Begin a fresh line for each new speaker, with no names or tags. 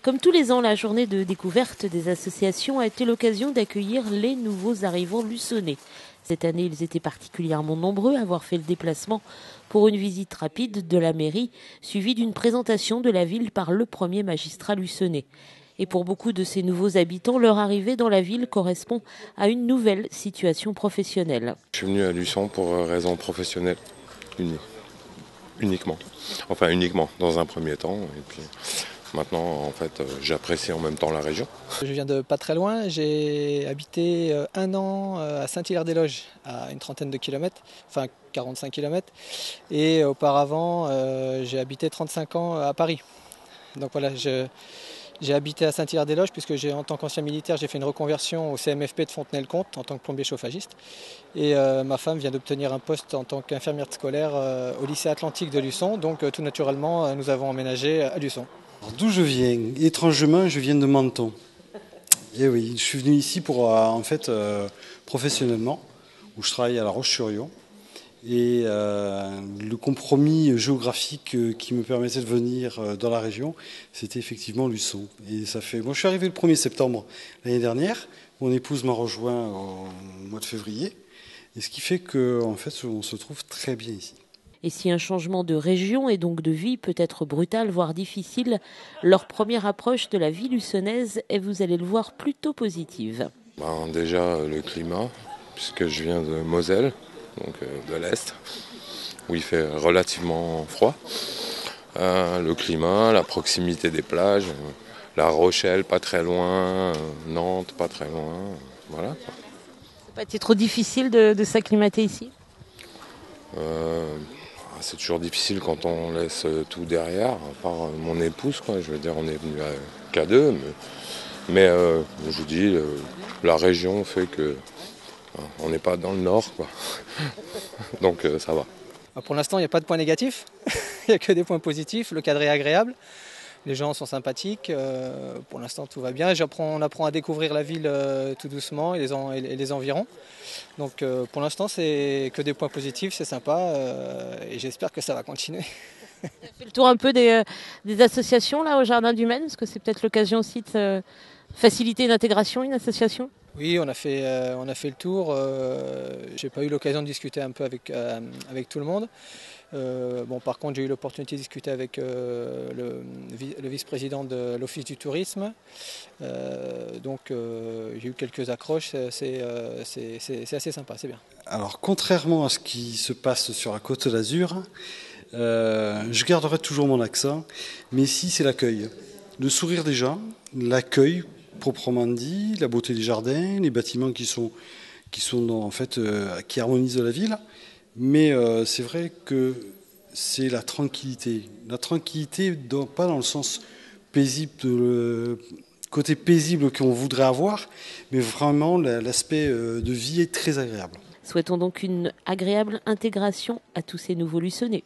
Comme tous les ans, la journée de découverte des associations a été l'occasion d'accueillir les nouveaux arrivants luçonnais. Cette année, ils étaient particulièrement nombreux à avoir fait le déplacement pour une visite rapide de la mairie, suivie d'une présentation de la ville par le premier magistrat luçonnais. Et pour beaucoup de ces nouveaux habitants, leur arrivée dans la ville correspond à une nouvelle situation professionnelle.
Je suis venu à Luçon pour raison professionnelle, uniquement. Enfin uniquement, dans un premier temps. Et puis maintenant, en fait, j'apprécie en même temps la région.
Je viens de pas très loin, j'ai habité un an à Saint-Hilaire-des-Loges, à une trentaine de kilomètres, enfin 45 kilomètres. Et auparavant, j'ai habité 35 ans à Paris. Donc voilà, j'ai habité à Saint-Hilaire-des-Loges puisque en tant qu'ancien militaire, j'ai fait une reconversion au CMFP de Fontenay-le-Comte en tant que plombier chauffagiste. Et ma femme vient d'obtenir un poste en tant qu'infirmière scolaire au lycée Atlantique de Luçon. Donc tout naturellement, nous avons emménagé à Luçon.
D'où je viens? Étrangement, je viens de Menton. Et oui, je suis venu ici pour, professionnellement, où je travaille à La Roche-sur-Yon. Et le compromis géographique qui me permettait de venir dans la région, c'était effectivement Luçon. Et moi, je suis arrivé le 1er septembre l'année dernière. Mon épouse m'a rejoint au mois de février. Et ce qui fait qu'en fait, on se trouve très bien ici.
Et si un changement de région et donc de vie peut être brutal, voire difficile, leur première approche de la vie luçonnaise est, vous allez le voir, plutôt positive.
Déjà le climat, puisque je viens de Moselle, donc de l'Est, où il fait relativement froid. Le climat, la proximité des plages, La Rochelle pas très loin, Nantes pas très loin, voilà.
Ça n'a pas été trop difficile de s'acclimater ici ?
C'est toujours difficile quand on laisse tout derrière, à part mon épouse, quoi. Je veux dire, on est venu qu'à deux, mais je vous dis, la région fait que on n'est pas dans le nord, quoi. Donc ça va.
Pour l'instant, il n'y a pas de points négatifs, il n'y a que des points positifs. Le cadre est agréable, les gens sont sympathiques, pour l'instant tout va bien. On apprend à découvrir la ville tout doucement et les environs. Donc pour l'instant, c'est que des points positifs, c'est sympa et j'espère que ça va continuer.
Tu as fait le tour un peu des associations là au Jardin du Maine, parce que c'est peut-être l'occasion aussi de faciliter une intégration, une association ?
Oui, on a fait le tour. J'ai pas eu l'occasion de discuter un peu avec tout le monde. Par contre, j'ai eu l'opportunité de discuter avec le vice-président de l'Office du tourisme. J'ai eu quelques accroches. C'est assez sympa, c'est bien.
Alors, contrairement à ce qui se passe sur la Côte d'Azur, je garderai toujours mon accent, mais ici, c'est l'accueil. Le sourire des gens, l'accueil proprement dit, la beauté des jardins, les bâtiments qui harmonisent la ville. Mais c'est vrai que c'est la tranquillité. La tranquillité, pas dans le sens paisible, côté paisible qu'on voudrait avoir, mais vraiment l'aspect de vie est très agréable.
Souhaitons donc une agréable intégration à tous ces nouveaux luçonnais.